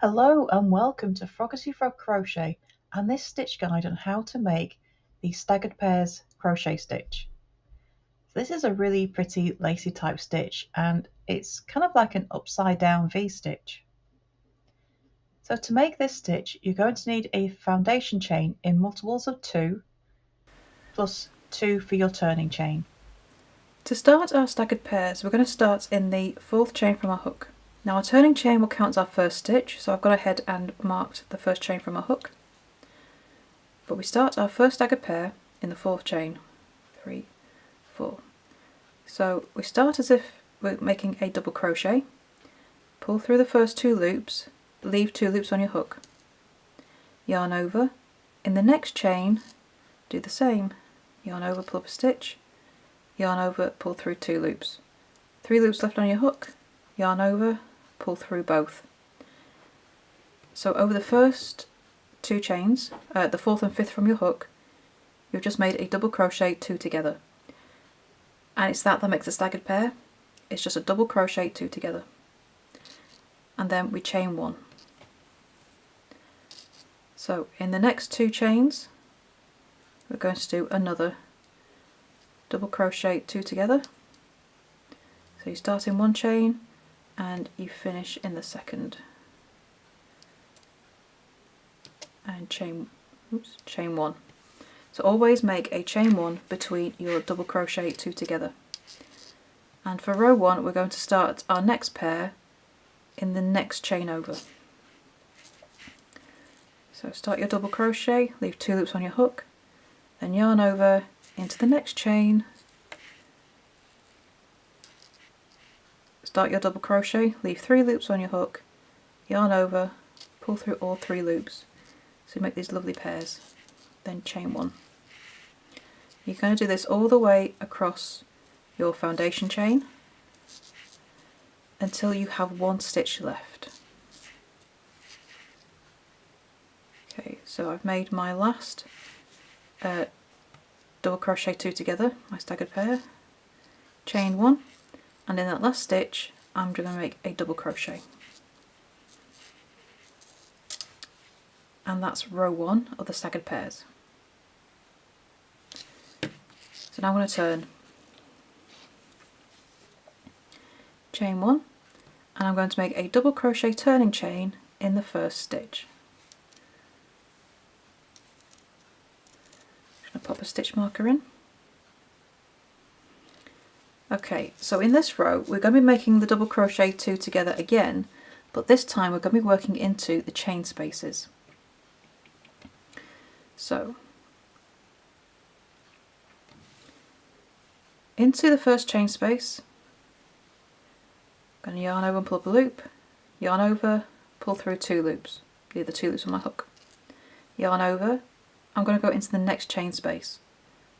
Hello and welcome to Froggity Frog Crochet and this stitch guide on how to make the Staggered Pairs crochet stitch. So this is a really pretty lacy type stitch and it's kind of like an upside down V stitch. So to make this stitch you're going to need a foundation chain in multiples of 2 plus 2 for your turning chain. To start our staggered pairs, we're going to start in the 4th chain from our hook. Now our turning chain will count as our first stitch, so I've gone ahead and marked the first chain from our hook. But we start our first staggered pair in the 4th chain. 3, 4. So we start as if we're making a double crochet, pull through the first 2 loops, leave 2 loops on your hook, yarn over, in the next chain do the same, yarn over, pull up a stitch, yarn over, pull through 2 loops, 3 loops left on your hook, yarn over, pull through both. So over the first 2 chains, the 4th and 5th from your hook, you've just made a double crochet 2 together. And it's that makes a staggered pair. It's just a double crochet 2 together. And then we chain 1. So in the next 2 chains, we're going to do another double crochet 2 together. So you start in one chain and you finish in the second. And chain 1. So always make a chain 1 between your double crochet 2 together. And for row 1 we're going to start our next pair in the next chain over. So start your double crochet, leave 2 loops on your hook, then yarn over into the next chain, start your double crochet, leave 3 loops on your hook, yarn over, pull through all 3 loops. So you make these lovely pairs, then chain 1. You're going to do this all the way across your foundation chain until you have 1 stitch left. Okay, so I've made my last double crochet 2 together, my staggered pair, chain 1, and in that last stitch I'm going to make a double crochet. And that's row 1 of the staggered pairs. So now I'm going to turn, chain 1, and I'm going to make a double crochet turning chain in the first stitch. I'm going to pop a stitch marker in. Okay, so in this row we're going to be making the double crochet 2 together again, but this time we're going to be working into the chain spaces. So into the first chain space, I'm going to yarn over and pull up a loop, yarn over, pull through 2 loops, leave the 2 loops on my hook, yarn over, I'm going to go into the next chain space.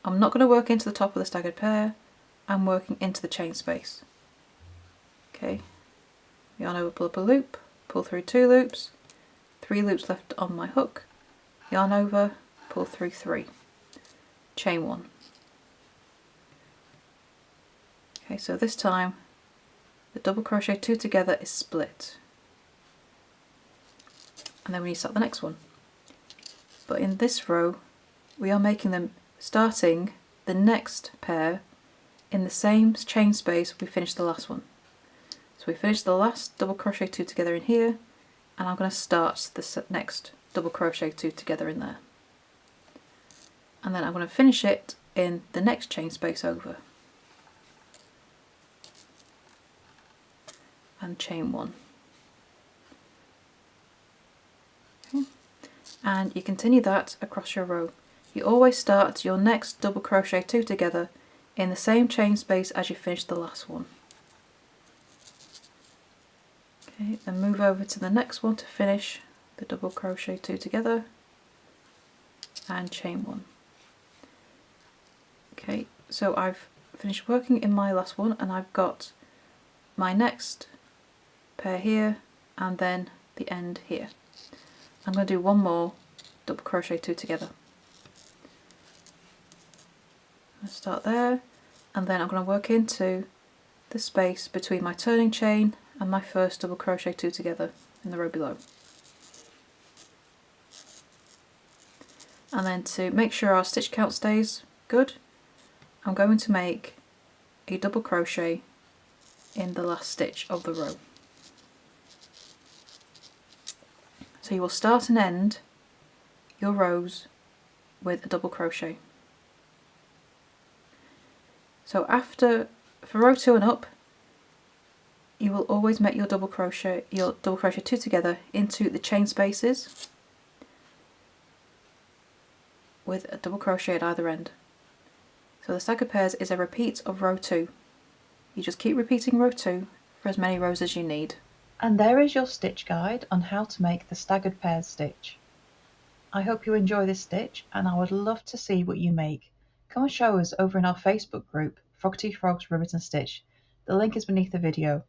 I'm not going to work into the top of the staggered pair, I'm working into the chain space. Okay, yarn over, pull up a loop, pull through 2 loops, 3 loops left on my hook, yarn over, pull through 3, chain 1. Okay, so this time the double crochet 2 together is split, and then we need to start the next one. But in this row we are making them starting the next pair in the same chain space we finished the last one. So we finished the last double crochet 2 together in here, and I'm going to start the next double crochet 2 together in there. And then I'm going to finish it in the next chain space over. And chain 1. Okay. And you continue that across your row. You always start your next double crochet 2 together in the same chain space as you finished the last one. Okay, then move over to the next one to finish the double crochet 2 together and chain 1. Okay, so I've finished working in my last one and I've got my next pair here and then the end here. I'm going to do one more double crochet 2 together. I'll start there, and then I'm going to work into the space between my turning chain and my first double crochet 2 together in the row below. And then to make sure our stitch count stays good, I'm going to make a double crochet in the last stitch of the row. So you will start and end your rows with a double crochet. So for row 2 and up, you will always make your double crochet 2 together into the chain spaces with a double crochet at either end. So the staggered pairs is a repeat of row 2. You just keep repeating row 2 for as many rows as you need. And there is your stitch guide on how to make the staggered pairs stitch. I hope you enjoy this stitch, and I would love to see what you make. Come and show us over in our Facebook group, Froggity Frogs Ribbit and Stitch. The link is beneath the video.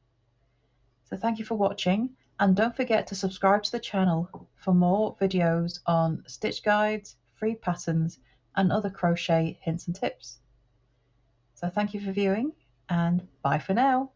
So thank you for watching, and don't forget to subscribe to the channel for more videos on stitch guides, free patterns, and other crochet hints and tips. So thank you for viewing, and bye for now.